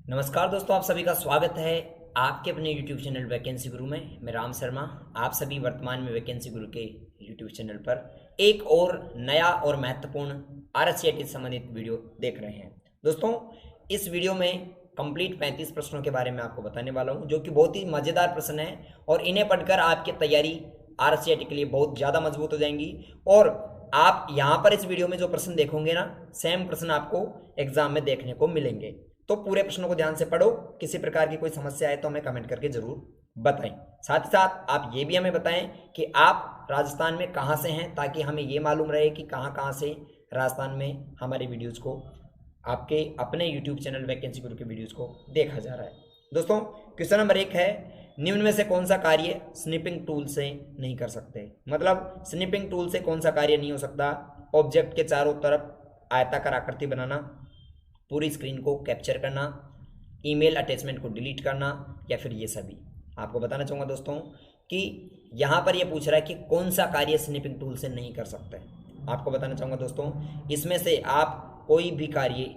नमस्कार दोस्तों, आप सभी का स्वागत है आपके अपने YouTube चैनल वैकेंसी गुरु में। मैं राम शर्मा। आप सभी वर्तमान में वैकेंसी गुरु के YouTube चैनल पर एक और नया और महत्वपूर्ण आरसीईटी से संबंधित वीडियो देख रहे हैं। दोस्तों, इस वीडियो में कंप्लीट 35 प्रश्नों के बारे में आपको बताने वाला हूं, जो कि बहुत ही मज़ेदार प्रश्न है और इन्हें पढ़कर आपकी तैयारी आरसीईटी के लिए बहुत ज़्यादा मजबूत हो जाएंगी। और आप यहाँ पर इस वीडियो में जो प्रश्न देखोगे ना, सेम प्रश्न आपको एग्जाम में देखने को मिलेंगे। तो पूरे प्रश्नों को ध्यान से पढ़ो। किसी प्रकार की कोई समस्या है तो हमें कमेंट करके जरूर बताएं। साथ ही साथ आप ये भी हमें बताएं कि आप राजस्थान में कहाँ से हैं, ताकि हमें ये मालूम रहे कि कहाँ कहाँ से राजस्थान में हमारे वीडियोज़ को, आपके अपने यूट्यूब चैनल वैकेंसी गुरु के वीडियोज़ को देखा जा रहा है। दोस्तों, क्वेश्चन नंबर 1 है, निम्न में से कौन सा कार्य स्निपिंग टूल से नहीं कर सकते। मतलब स्निपिंग टूल से कौन सा कार्य नहीं हो सकता। ऑब्जेक्ट के चारों तरफ आयताकार आकृति बनाना, पूरी स्क्रीन को कैप्चर करना, ईमेल अटैचमेंट को डिलीट करना, या फिर ये सभी। आपको बताना चाहूँगा दोस्तों कि यहाँ पर ये पूछ रहा है कि कौन सा कार्य स्निपिंग टूल से नहीं कर सकते। आपको बताना चाहूँगा दोस्तों, इसमें से आप कोई भी कार्य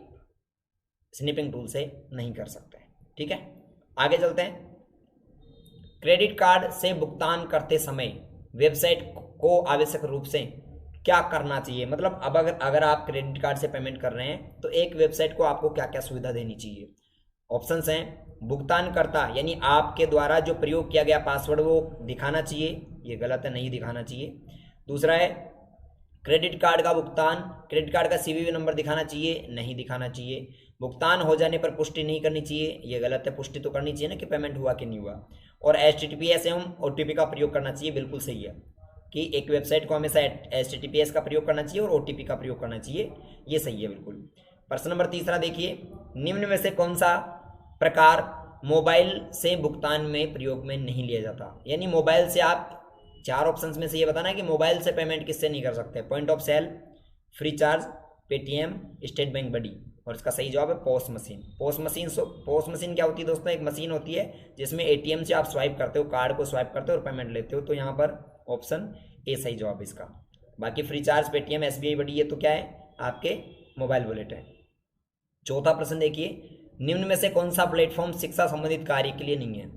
स्निपिंग टूल से नहीं कर सकते। ठीक है, आगे चलते हैं। क्रेडिट कार्ड से भुगतान करते समय वेबसाइट को आवश्यक रूप से क्या करना चाहिए। मतलब अब अगर आप क्रेडिट कार्ड से पेमेंट कर रहे हैं तो एक वेबसाइट को आपको क्या क्या सुविधा देनी चाहिए। ऑप्शंस हैं, भुगतानकर्ता यानी आपके द्वारा जो प्रयोग किया गया पासवर्ड वो दिखाना चाहिए, ये गलत है, नहीं दिखाना चाहिए। दूसरा है, क्रेडिट कार्ड का भुगतान, क्रेडिट कार्ड का सीवीवी नंबर दिखाना चाहिए, नहीं दिखाना चाहिए। भुगतान हो जाने पर पुष्टि नहीं करनी चाहिए, ये गलत है, पुष्टि तो करनी चाहिए ना कि पेमेंट हुआ कि नहीं हुआ। और HTTPS एवं OTP का प्रयोग करना चाहिए, बिल्कुल सही है कि एक वेबसाइट को हमेशा HTTPS का प्रयोग करना चाहिए और OTP का प्रयोग करना चाहिए, ये सही है बिल्कुल। प्रश्न नंबर 3 देखिए, निम्न में से कौन सा प्रकार मोबाइल से भुगतान में प्रयोग में नहीं लिया जाता। यानी मोबाइल से आप, 4 ऑप्शंस में से ये बताना है कि मोबाइल से पेमेंट किससे नहीं कर सकते। Point of sale, Freecharge, Paytm, State Bank Buddy. और इसका सही जवाब है पोस्ट मशीन। पोस्ट मशीन क्या होती है दोस्तों, एक मशीन होती है जिसमें ATM से आप स्वाइप करते हो, कार्ड को स्वाइप करते हो और पेमेंट लेते हो। तो यहाँ पर ऑप्शन ए सही जवाब है इसका। बाकी फ्री चार्ज, पेटीएम, SBI बडी, ये तो क्या है, आपके मोबाइल वॉलेट है। चौथा प्रश्न देखिए, निम्न में से कौन सा प्लेटफॉर्म शिक्षा संबंधित कार्य के लिए नहीं है।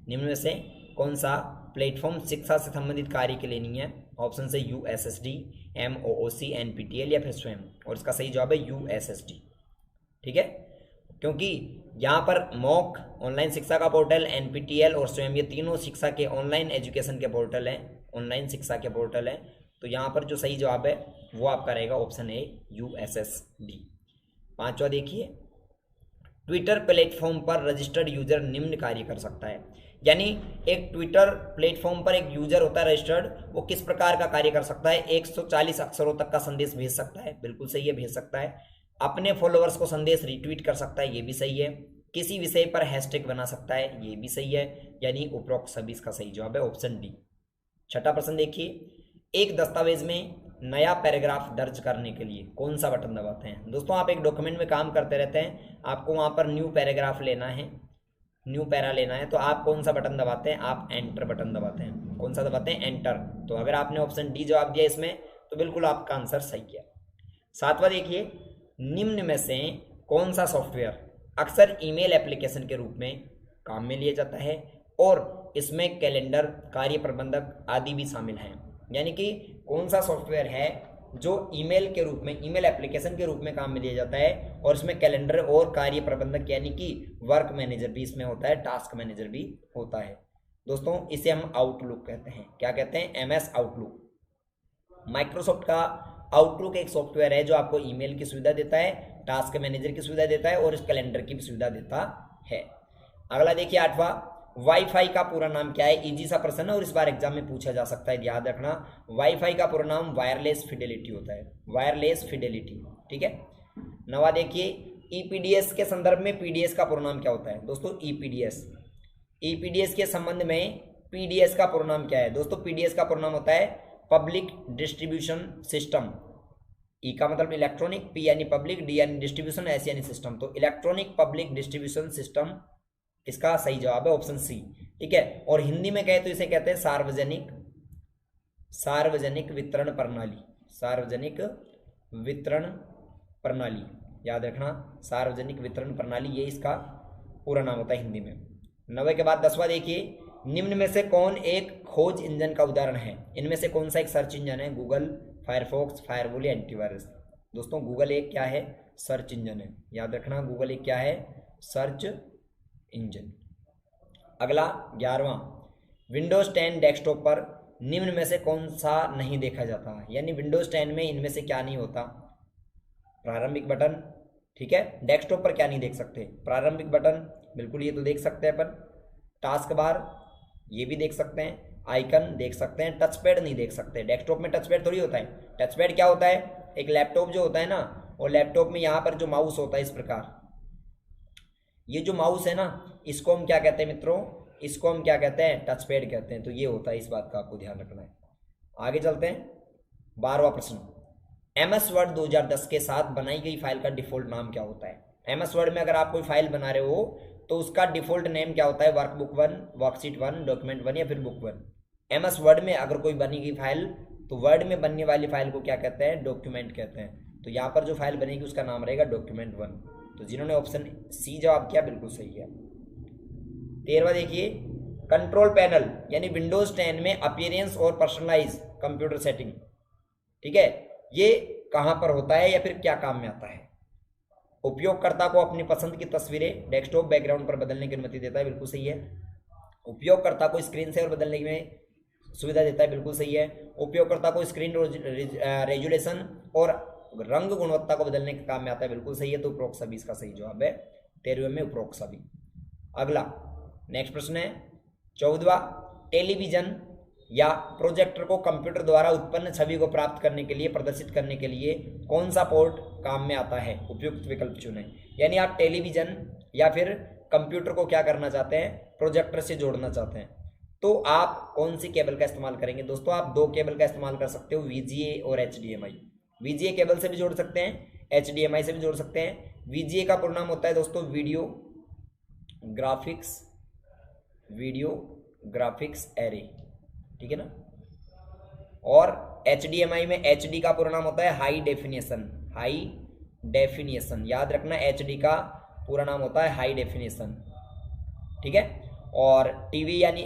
निम्न में से कौन सा प्लेटफॉर्म शिक्षा से संबंधित कार्य के लिए नहीं है। ऑप्शन से USSD, MOOC, NPTEL या फिर स्वयं। और इसका सही जवाब है USSD। ठीक है, क्योंकि यहाँ पर मॉक ऑनलाइन शिक्षा का पोर्टल, NPTEL और स्वयं, ये तीनों शिक्षा के ऑनलाइन एजुकेशन के पोर्टल हैं, ऑनलाइन शिक्षा के पोर्टल हैं। तो यहाँ पर जो सही जवाब है वो आपका रहेगा ऑप्शन ए USSD। 5वां देखिए, ट्विटर प्लेटफॉर्म पर रजिस्टर्ड यूजर निम्न कार्य कर सकता है। यानी एक ट्विटर प्लेटफॉर्म पर एक यूजर होता है रजिस्टर्ड, वो किस प्रकार का कार्य कर सकता है। 140 अक्षरों तक का संदेश भेज सकता है, बिल्कुल सही है, भेज सकता है। अपने फॉलोअर्स को संदेश रिट्वीट कर सकता है, ये भी सही है। किसी विषय पर हैशटैग बना सकता है, ये भी सही है। यानी उपरोक्त सभी इसका सही जवाब है ऑप्शन डी। 6वां प्रश्न देखिए, एक दस्तावेज में नया पैराग्राफ दर्ज करने के लिए कौन सा बटन दबाते हैं। दोस्तों, आप एक डॉक्यूमेंट में काम करते रहते हैं, आपको वहां पर न्यू पैराग्राफ लेना है, न्यू पैरा लेना है, तो आप कौन सा बटन दबाते हैं, आप एंटर बटन दबाते हैं। कौन सा दबाते हैं, एंटर। तो अगर आपने ऑप्शन डी जवाब दिया इसमें तो बिल्कुल आपका आंसर सही है। 7वां देखिए, निम्न में से कौन सा सॉफ्टवेयर अक्सर ईमेल एप्लीकेशन के रूप में काम में लिया जाता है और इसमें कैलेंडर, कार्य प्रबंधक आदि भी शामिल हैं। यानी कि कौन सा सॉफ्टवेयर है जो ईमेल के रूप में, ईमेल एप्लीकेशन के रूप में काम में लिया जाता है और इसमें कैलेंडर और कार्य प्रबंधक यानी कि वर्क मैनेजर भी इसमें होता है, टास्क मैनेजर भी होता है। दोस्तों, इसे हम आउटलुक कहते हैं। क्या कहते हैं, MS आउटलुक। माइक्रोसॉफ्ट का आउटलुक एक सॉफ्टवेयर है जो आपको ईमेल की सुविधा देता है, टास्क मैनेजर की सुविधा देता है और इस कैलेंडर की भी सुविधा देता है। अगला देखिए, 8वां, वाईफाई का पूरा नाम क्या है। इजी सा प्रश्न है और इस बार एग्जाम में पूछा जा सकता है, याद रखना। वाईफाई का पूरा नाम वायरलेस फिडेलिटी होता है, वायरलेस फिडेलिटी। ठीक है। 9वां देखिए, EPDS के संदर्भ में PDS का पूरा नाम क्या होता है। दोस्तों, EPDS के संबंध में PDS का पूरा नाम क्या है। दोस्तों, PDS का पूरा नाम होता है पब्लिक डिस्ट्रीब्यूशन सिस्टम। ई का मतलब इलेक्ट्रॉनिक, P यानी पब्लिक, D यानी डिस्ट्रीब्यूशन, S यानी सिस्टम। तो इलेक्ट्रॉनिक पब्लिक डिस्ट्रीब्यूशन सिस्टम इसका सही जवाब है ऑप्शन सी। ठीक है। और हिंदी में कहे तो इसे कहते हैं सार्वजनिक वितरण प्रणाली, सार्वजनिक वितरण प्रणाली, याद रखना, सार्वजनिक वितरण प्रणाली, ये इसका पूरा नाम होता है हिंदी में। 90 के बाद 10वां देखिए, निम्न में से कौन एक खोज इंजन का उदाहरण है? इनमें से कौन सा एक सर्च इंजन है? गूगल, फायरफॉक्स, फायरवॉल या एंटीवायरस? दोस्तों गूगल एक क्या है? सर्च इंजन है, याद रखना गूगल एक क्या है? Search engine. अगला 11वां, विंडोज 10 डेस्कटॉप पर निम्न में से कौन सा नहीं देखा जाता? यानी विंडोज 10 में इनमें से क्या नहीं होता? प्रारंभिक बटन, ठीक है। डेस्कटॉप पर क्या नहीं देख सकते? प्रारंभिक बटन, बिल्कुल ये तो देख सकते हैं अपन। टास्क बार, ये भी देख सकते हैं। आइकन देख सकते हैं। टच पैड नहीं देख सकते। डेस्कटॉप में टच पैड थोड़ी होता है। टच पैड क्या होता है? एक लैपटॉप जो होता है ना, और लैपटॉप में यहाँ पर जो माउस होता है इस प्रकार, ये जो माउस है ना, इसको हम क्या कहते हैं मित्रों? इसको हम क्या कहते हैं? टच पैड कहते हैं। तो ये होता है, इस बात का आपको ध्यान रखना है। आगे चलते हैं। 12वां प्रश्न, MS वर्ड 2010 के साथ बनाई गई फाइल का डिफॉल्ट नाम क्या होता है? MS वर्ड में अगर आप कोई फाइल बना रहे हो तो उसका डिफॉल्ट नेम क्या होता है? वर्कबुक 1, वर्कशीट 1, डॉक्यूमेंट 1 या फिर बुक 1? MS वर्ड में अगर कोई बनी गई फाइल, तो वर्ड में बनने वाली फाइल को क्या कहते हैं? डॉक्यूमेंट कहते हैं। तो यहाँ पर जो फाइल बनेगी उसका नाम रहेगा डॉक्यूमेंट 1। तो जिन्होंने ऑप्शन सी जवाब किया बिल्कुल सही है। 13वां देखिए, कंट्रोल पैनल यानी विंडोज 10 में अपीयरेंस और पर्सनलाइज कंप्यूटर सेटिंग, ठीक है, ये कहां पर होता है या फिर क्या काम में आता है? उपयोगकर्ता को अपनी पसंद की तस्वीरें डेस्कटॉप बैकग्राउंड पर बदलने की अनुमति देता है, बिल्कुल सही है। उपयोगकर्ता को स्क्रीन शेयर बदलने में सुविधा देता है, बिल्कुल सही है। उपयोगकर्ता को स्क्रीन रेजुलेशन और रंग गुणवत्ता को बदलने के काम में आता है, बिल्कुल सही है। तो उपरोक्त सभी इसका सही जवाब है 13वें में, उपरोक्त सभी। अगला नेक्स्ट प्रश्न है 14वां, टेलीविजन या प्रोजेक्टर को कंप्यूटर द्वारा उत्पन्न छवि को प्राप्त करने के लिए, प्रदर्शित करने के लिए कौन सा पोर्ट काम में आता है? उपयुक्त विकल्प चुनें। यानी आप टेलीविजन या फिर कंप्यूटर को क्या करना चाहते हैं? प्रोजेक्टर से जोड़ना चाहते हैं, तो आप कौन सी केबल का इस्तेमाल करेंगे? दोस्तों आप दो केबल का इस्तेमाल कर सकते हो, VGA और HDMI। VGA केबल से भी जोड़ सकते हैं, HDMI से भी जोड़ सकते हैं। VGA का पूर्ण नाम होता है दोस्तों वीडियो ग्राफिक्स एरे, ठीक है ना। और HDMI में HD का पूरा नाम होता है हाई डेफिनेशन। याद रखना HD का पूरा नाम होता है हाई डेफिनेशन, ठीक है। और टीवी यानी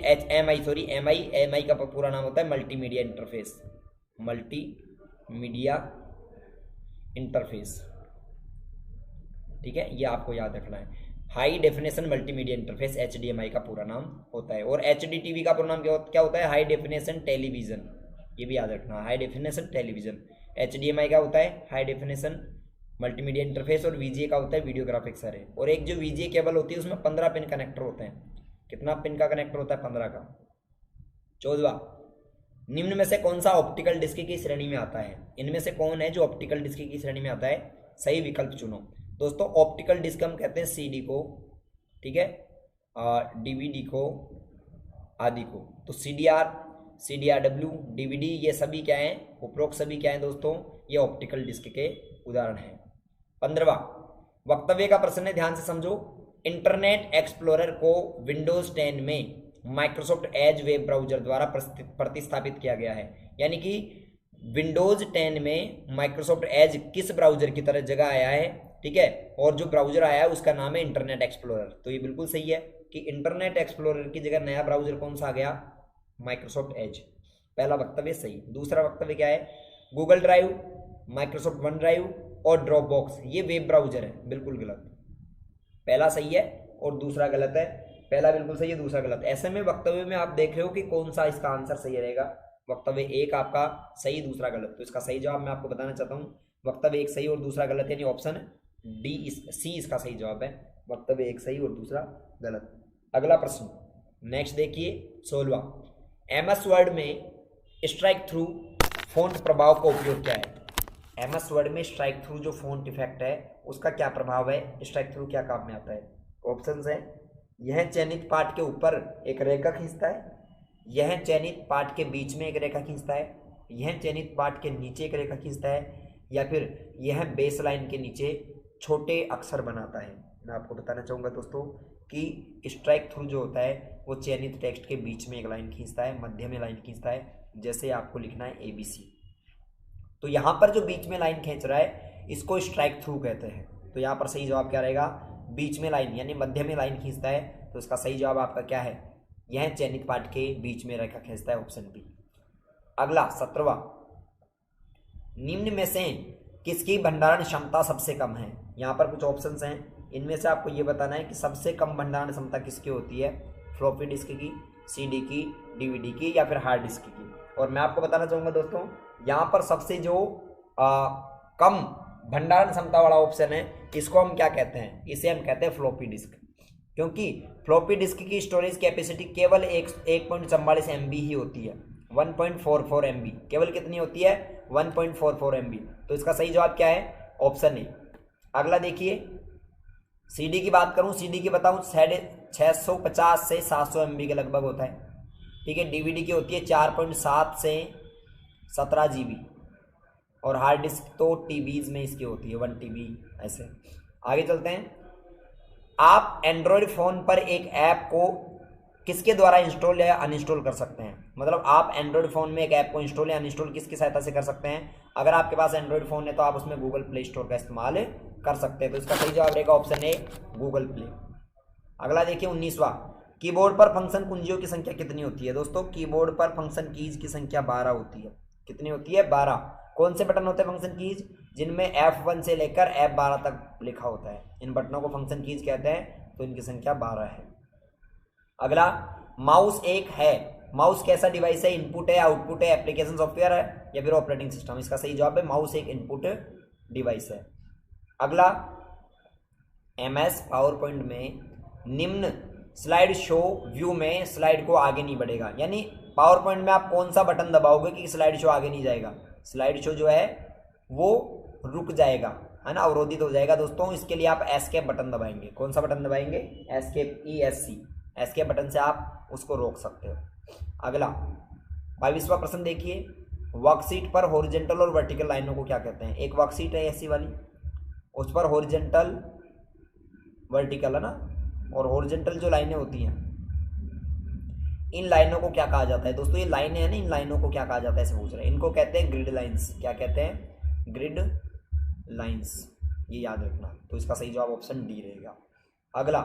MI का पूरा नाम होता है मल्टीमीडिया इंटरफेस, ठीक है, ये आपको याद रखना है। High definition multimedia interface HDMI का पूरा नाम होता है। और HD TV का पूरा नाम क्या होता है? हाई डेफिनेशन टेलीविजन, ये भी याद रखना, हाई डेफिनेशन टेलीविजन। HDMI का होता है हाई डेफिनेशन मल्टीमीडिया इंटरफेस, और VGA का होता है वीडियो ग्राफिक्स एरे। और एक जो VGA केबल होती है उसमें 15 पिन कनेक्टर होते हैं। कितना पिन का कनेक्टर होता है? 15 का। 14वां, निम्न में से कौन सा ऑप्टिकल डिस्क की श्रेणी में आता है? इनमें से कौन है जो ऑप्टिकल डिस्क की श्रेणी में आता है? सही विकल्प चुनो। दोस्तों ऑप्टिकल डिस्क हम कहते हैं CD को, ठीक है, DVD को, आदि को। तो CDRW, DVD ये सभी क्या हैं? उपरोक्त सभी क्या हैं दोस्तों? ये ऑप्टिकल डिस्क के उदाहरण हैं। 15वां, वक्तव्य का प्रश्न है, ध्यान से समझो। इंटरनेट एक्सप्लोरर को विंडोज 10 में माइक्रोसॉफ्ट एज वेब ब्राउजर द्वारा प्रतिस्थापित किया गया है। यानी कि विंडोज 10 में माइक्रोसॉफ्ट एज किस ब्राउजर की तरह जगह आया है, ठीक है, और जो ब्राउजर आया है उसका नाम है इंटरनेट एक्सप्लोरर। तो ये बिल्कुल सही है कि इंटरनेट एक्सप्लोरर की जगह नया ब्राउजर कौन सा आ गया? Microsoft Edge. पहला वक्तव्य सही। दूसरा वक्तव्य क्या है? Google drive, Microsoft one drive और ड्रॉप बॉक्स ये वेब ब्राउजर है, बिल्कुल गलत। पहला सही है और दूसरा गलत है। पहला बिल्कुल सही है, दूसरा गलत। ऐसे में वक्तव्य में आप देख रहे हो कि कौन सा इसका आंसर सही रहेगा। वक्तव्य एक आपका सही, दूसरा गलत। तो इसका सही जवाब मैं आपको बताना चाहता हूँ, वक्तव्य एक सही और दूसरा गलत, यानी ऑप्शन C इसका सही जवाब है। वक्तव्य एक सही और दूसरा गलत। अगला प्रश्न नेक्स्ट देखिए 16वां, MS वर्ड में स्ट्राइक थ्रू फॉन्ट प्रभाव का उपयोग क्या है? MS वर्ड में स्ट्राइक थ्रू जो फॉन्ट इफेक्ट है उसका क्या प्रभाव है? स्ट्राइक थ्रू क्या काम में आता है? ऑप्शंस है, यह चयनित पार्ट के ऊपर एक रेखा खींचता है, यह चयनित पार्ट के बीच में एक रेखा खींचता है, यह चयनित पार्ट के नीचे एक रेखा खींचता है, या फिर यह बेस लाइन के नीचे छोटे अक्षर बनाता है। मैं आपको बताना चाहूँगा दोस्तों कि स्ट्राइक थ्रू जो होता है वो चयनित टेक्स्ट के बीच में एक लाइन खींचता है, मध्य में लाइन खींचता है। जैसे आपको लिखना है ABC, तो यहाँ पर जो बीच में लाइन खींच रहा है इसको स्ट्राइक थ्रू कहते हैं। तो यहाँ पर सही जवाब क्या रहेगा? बीच में लाइन यानी मध्य में लाइन खींचता है, तो इसका सही जवाब आपका क्या है, यह चयनित पार्ट के बीच में रेखा खींचता है, ऑप्शन बी। अगला 17वां, निम्न में से किसकी भंडारण क्षमता सबसे कम है। यहाँ पर कुछ ऑप्शंस हैं, इनमें से आपको ये बताना है कि सबसे कम भंडारण क्षमता किसकी होती है, फ्लॉपी डिस्क की, सीडी की, डीवीडी की, या फिर हार्ड डिस्क की। और मैं आपको बताना चाहूँगा दोस्तों, यहाँ पर सबसे जो कम भंडारण क्षमता वाला ऑप्शन है, इसको हम क्या कहते हैं, इसे हम कहते हैं फ्लॉपी डिस्क। क्योंकि फ्लॉपी डिस्क की स्टोरेज कैपेसिटी केवल 1.44 MB ही होती है, 1.44 MB, केवल कितनी होती है, 1.44 MB। तो इसका सही जवाब क्या है, ऑप्शन ए। अगला देखिए, सीडी की बात करूं, सीडी की बताऊं 650 से 700 MB के लगभग होता है, ठीक है। डीवीडी की होती है 4.7 से 17 GB, और हार्ड डिस्क तो टीबीज में इसकी होती है 1 TB ऐसे। आगे चलते हैं, आप एंड्रॉयड फ़ोन पर एक ऐप को किसके द्वारा इंस्टॉल या अनइंस्टॉल कर सकते हैं। मतलब आप एंड्रॉयड फ़ोन में एक ऐप को इंस्टॉल या अनइंस्टॉल किसकी सहायता से कर सकते हैं। अगर आपके पास एंड्रॉयड फ़ोन है तो आप उसमें गूगल प्ले स्टोर का इस्तेमाल कर सकते हैं। तो इसका सही जवाब रहेगा ऑप्शन ए, गूगल प्ले। अगला देखिए 19वां, कीबोर्ड पर फंक्शन कुंजियों की संख्या कितनी होती है। दोस्तों कीबोर्ड पर फंक्शन कीज की संख्या 12 होती है। कितनी होती है, 12। कौन से बटन होते हैं फंक्शन कीज, जिनमें F1 से लेकर F12 तक लिखा होता है, इन बटनों को फंक्शन कीज कहते हैं। तो इनकी संख्या 12 है। अगला, माउस एक है, माउस कैसा डिवाइस है, इनपुट है, आउटपुट है, एप्लीकेशन सॉफ्टवेयर है, या फिर ऑपरेटिंग सिस्टम। इसका सही जवाब है माउस एक इनपुट डिवाइस है। अगला, MS पावर पॉइंट में निम्न स्लाइड शो व्यू में स्लाइड को आगे नहीं बढ़ेगा। यानी पावर पॉइंट में आप कौन सा बटन दबाओगे कि स्लाइड शो आगे नहीं जाएगा, स्लाइड शो जो है वो रुक जाएगा, है ना, अवरोधित हो जाएगा। दोस्तों इसके लिए आप एस्केप बटन दबाएंगे। कौन सा बटन दबाएंगे, एस्केप, ESC, एस्केप बटन से आप उसको रोक सकते हो। अगला 22वां प्रश्न देखिए, वर्कशीट पर हॉरिजॉन्टल और वर्टिकल लाइनों को क्या कहते हैं। एक वर्कशीट है ऐसी वाली, उस पर हॉरिजॉन्टल वर्टिकल है ना, और हॉरिजॉन्टल जो लाइनें होती हैं, इन लाइनों को क्या कहा जाता है। दोस्तों ये लाइनें हैं ना, इन लाइनों को क्या कहा जाता है ऐसे पूछ रहे हैं। इनको कहते हैं ग्रिड लाइंस। क्या कहते हैं, ग्रिड लाइंस, ये याद रखना। तो इसका सही जवाब ऑप्शन डी रहेगा। अगला,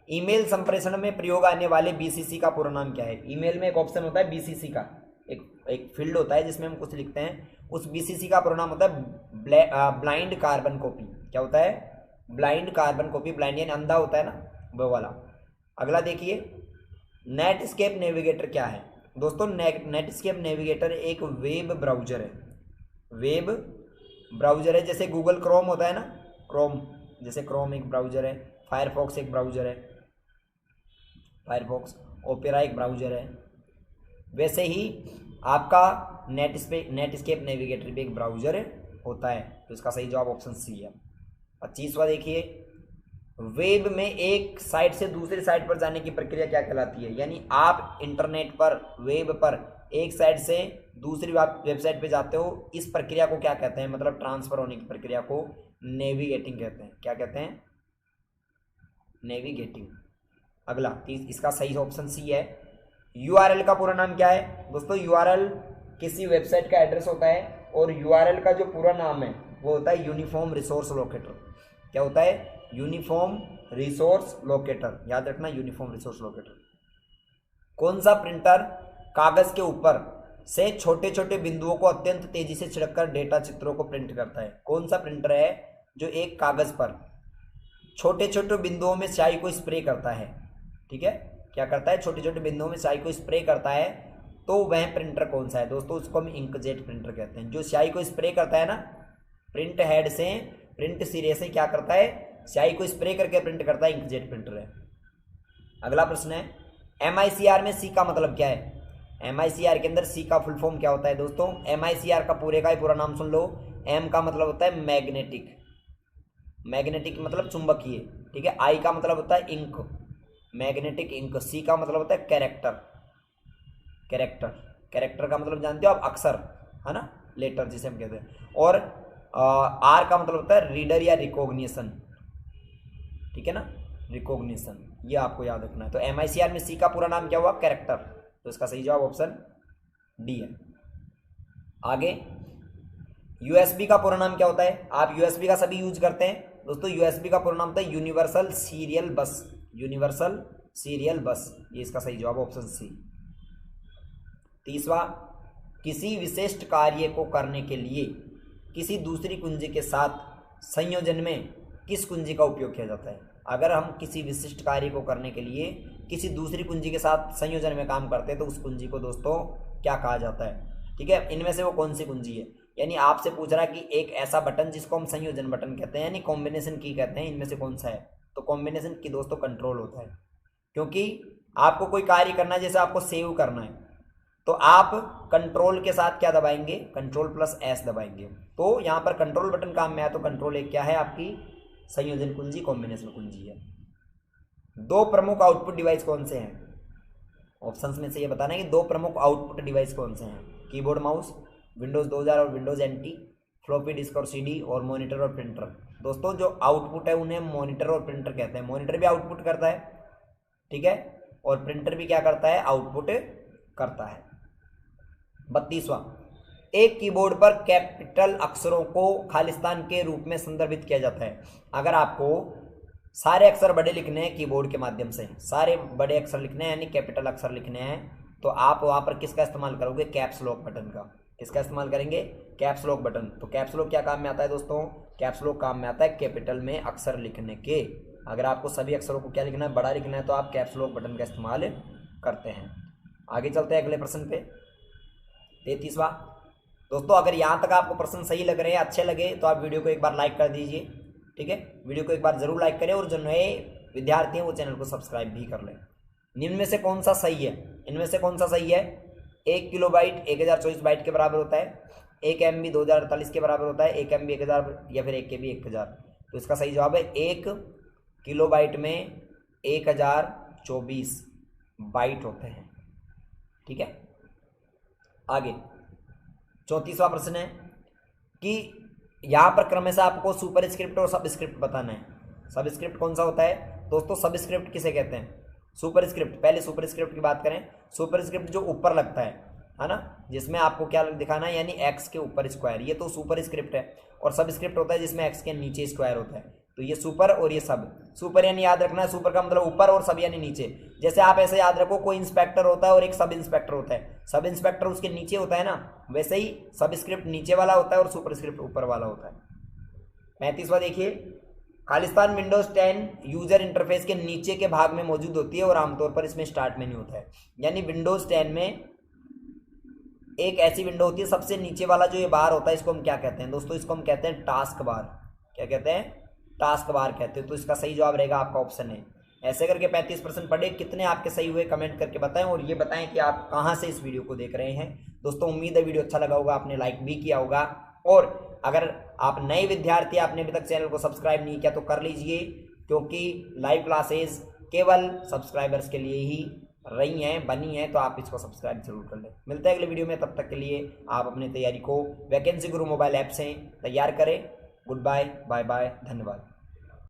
ईमेल संप्रेषण में प्रयोग आने वाले BCC का पूरा नाम क्या है। ईमेल में एक ऑप्शन होता है BCC का, एक फील्ड होता है जिसमें हम कुछ लिखते हैं, उस BCC का पूरा नाम होता है ब्लाइंड कार्बन कॉपी। क्या होता है, ब्लाइंड कार्बन कॉपी। ब्लाइंड यानी अंधा होता है ना, वो वाला। अगला देखिए, नेटस्केप नेविगेटर क्या है। दोस्तों नेटस्केप नेविगेटर एक वेब ब्राउजर है। वेब ब्राउजर है, जैसे गूगल क्रोम होता है ना, क्रोम, जैसे क्रोम एक ब्राउजर है, फायरफॉक्स एक ब्राउजर है, फायरफॉक्स, ओपेरा एक ब्राउजर है, वैसे ही आपका नेटस्केप नेविगेटर भी एक ब्राउजर होता है। तो इसका सही जवाब ऑप्शन सी है। 25वां देखिए, वेब में एक साइट से दूसरी साइट पर जाने की प्रक्रिया क्या कहलाती है। यानी आप इंटरनेट पर, वेब पर एक साइट से दूसरी वेबसाइट पे जाते हो, इस प्रक्रिया को क्या कहते हैं, मतलब ट्रांसफर होने की प्रक्रिया को नेविगेटिंग कहते हैं। क्या कहते हैं, नेविगेटिंग। अगला इसका सही ऑप्शन सी है। URL का पूरा नाम क्या है। दोस्तों URL किसी वेबसाइट का एड्रेस होता है, और URL का जो पूरा नाम है वो होता है यूनिफॉर्म रिसोर्स लोकेटर। क्या होता है, यूनिफॉर्म रिसोर्स लोकेटर। याद रखना, यूनिफॉर्म रिसोर्स लोकेटर। कौन सा प्रिंटर कागज के ऊपर से छोटे छोटे बिंदुओं को अत्यंत तेजी से छिड़ककर डेटा चित्रों को प्रिंट करता है। कौन सा प्रिंटर है जो एक कागज पर छोटे छोटे बिंदुओं में स्याही को स्प्रे करता है। ठीक है, क्या करता है, छोटे छोटे बिंदुओं में स्याही को स्प्रे करता है। तो वह प्रिंटर कौन सा है। दोस्तों उसको हम इंकजेट प्रिंटर कहते हैं। जो स्याही को स्प्रे करता है ना, प्रिंट हेड से, प्रिंट सिरे से क्या करता है, स्याही को स्प्रे करके प्रिंट करता है, इंकजेट प्रिंटर है। अगला प्रश्न है, MICR में C का मतलब क्या है। MICR के अंदर C का फुल फॉर्म क्या होता है। दोस्तों MICR का पूरा नाम सुन लो। M का मतलब होता है मैग्नेटिक, मैग्नेटिक मतलब चुंबकीय, ठीक है। I का मतलब होता है इंक, मैग्नेटिक इंक। C का मतलब होता है कैरेक्टर, कैरेक्टर, कैरेक्टर का मतलब जानते हो आप, अक्षर, है ना, लेटर जिसे हम कहते हैं। और R का मतलब होता है रीडर या रिकॉग्निशन, ठीक है ना, रिकॉग्निशन। ये आपको याद रखना है। तो MICR में C का पूरा नाम क्या हुआ, कैरेक्टर। तो इसका सही जवाब ऑप्शन डी है। आगे USB का पूरा नाम क्या होता है। आप USB का सभी यूज करते हैं, दोस्तों यूएसबी का पूरा नाम होता है यूनिवर्सल सीरियल बस, यूनिवर्सल सीरियल बस, ये इसका सही जवाब ऑप्शन सी। तीसरा, किसी विशिष्ट कार्य को करने के लिए किसी दूसरी कुंजी के साथ संयोजन में किस कुंजी का उपयोग किया जाता है? अगर हम किसी विशिष्ट कार्य को करने के लिए किसी दूसरी कुंजी के साथ संयोजन में काम करते हैं तो उस कुंजी को दोस्तों क्या कहा जाता है? ठीक है, इनमें से वो कौन सी कुंजी है? यानी आपसे पूछ रहा है कि एक ऐसा बटन जिसको हम संयोजन बटन कहते हैं यानी कॉम्बिनेशन की कहते हैं, इनमें से कौन सा है? तो कॉम्बिनेशन की दोस्तों कंट्रोल होता है, क्योंकि आपको कोई कार्य करना है, जैसे आपको सेव करना है तो आप कंट्रोल के साथ क्या दबाएंगे? कंट्रोल प्लस एस दबाएंगे। तो यहाँ पर कंट्रोल बटन काम में आया तो कंट्रोल एक क्या है? आपकी संयोजन कुंजी, कॉम्बिनेशन कुंजी है। दो प्रमुख आउटपुट डिवाइस कौन से हैं? ऑप्शंस में से ये बताना है कि दो प्रमुख आउटपुट डिवाइस कौन से हैं? कीबोर्ड माउस, विंडोज 2000 और विंडोज एनटी, फ्लॉपी डिस्क और सीडी, और मॉनिटर और प्रिंटर। दोस्तों जो आउटपुट है उन्हें मॉनिटर और प्रिंटर कहते हैं। मॉनिटर भी आउटपुट करता है, ठीक है, और प्रिंटर भी क्या करता है? आउटपुट करता है। 32वां, एक कीबोर्ड पर कैपिटल अक्षरों को खालिस्तान के रूप में संदर्भित किया जाता है। अगर आपको सारे अक्षर बड़े लिखने हैं कीबोर्ड के माध्यम से, सारे बड़े अक्षर लिखने हैं यानी कैपिटल अक्षर लिखने हैं, तो आप वहां पर किसका इस्तेमाल करोगे? कैप्स लॉक बटन का। किसका इस्तेमाल करेंगे? Caps lock button. तो कैप्स लॉक क्या काम में आता है दोस्तों? कैप्स लॉक काम में आता है कैपिटल में अक्षर लिखने के। अगर आपको सभी अक्षरों को क्या लिखना है? बड़ा लिखना है, तो आप कैप्स लॉक बटन का इस्तेमाल करते हैं। आगे चलते हैं अगले प्रश्न पे। 33वां, दोस्तों अगर यहाँ तक आपको प्रश्न सही लग रहे हैं, अच्छे लगे, तो आप वीडियो को एक बार लाइक कर दीजिए, ठीक है, वीडियो को एक बार जरूर लाइक करें, और जो नए विद्यार्थी हैं वो चैनल को सब्सक्राइब भी कर लें। निम्न में से कौन सा सही है? इनमें से कौन सा सही है? 1 किलोबाइट 1024 बाइट के बराबर होता है, 1 MB 2048 के बराबर होता है, 1 MB 1000 या फिर 1 KB 1000। तो इसका सही जवाब है 1 किलोबाइट में 1024 बाइट होते हैं, ठीक है। आगे 34वां प्रश्न है कि यहाँ पर क्रमशः आपको सुपर स्क्रिप्ट और सब स्क्रिप्ट बताना है। सब स्क्रिप्ट कौन सा होता है दोस्तों? सब स्क्रिप्ट किसे कहते हैं? Super script. पहले सुपर स्क्रिप्ट की बात करें, सुपर स्क्रिप्ट जो ऊपर लगता है ना, जिसमें आपको क्या दिखाना है, यानी एक्स के ऊपर स्क्वायर, ये तो सुपर स्क्रिप्ट है। और सब स्क्रिप्ट होता है जिसमें एक्स के नीचे स्क्वायर होता है। तो ये सुपर और ये सब। सुपर यानी याद रखना है, सुपर का मतलब ऊपर, और सब यानी नीचे। जैसे आप ऐसे याद रखो, कोई इंस्पेक्टर होता है और एक सब इंस्पेक्टर होता है, सब इंस्पेक्टर उसके नीचे होता है ना, वैसे ही सब स्क्रिप्ट नीचे वाला होता है और सुपर स्क्रिप्ट ऊपर वाला होता है। 35वां देखिए, खालिस्तान विंडोज 10 यूजर इंटरफेस के नीचे के भाग में मौजूद होती है और आमतौर पर इसमें स्टार्ट मेन्यू होता है। यानी विंडोज 10 में एक ऐसी विंडो होती है, सबसे नीचे वाला जो ये बार होता है, इसको हम क्या कहते हैं दोस्तों? इसको हम कहते हैं टास्क बार। क्या कहते हैं? टास्क बार कहते हैं। तो इसका सही जवाब रहेगा आपका ऑप्शन है। ऐसे करके 35% पढ़े। कितने आपके सही हुए कमेंट करके बताएं, और ये बताएं कि आप कहाँ से इस वीडियो को देख रहे हैं। दोस्तों उम्मीद है वीडियो अच्छा लगा होगा, आपने लाइक भी किया होगा, और अगर आप नए विद्यार्थी, आपने अभी तक चैनल को सब्सक्राइब नहीं किया तो कर लीजिए, क्योंकि लाइव क्लासेस केवल सब्सक्राइबर्स के लिए ही रही हैं, बनी हैं, तो आप इसको सब्सक्राइब जरूर कर लें। मिलते हैं अगले वीडियो में, तब तक के लिए आप अपनी तैयारी को वैकेंसी गुरु मोबाइल ऐप से तैयार करें। गुड बाय, बाय बाय, धन्यवाद।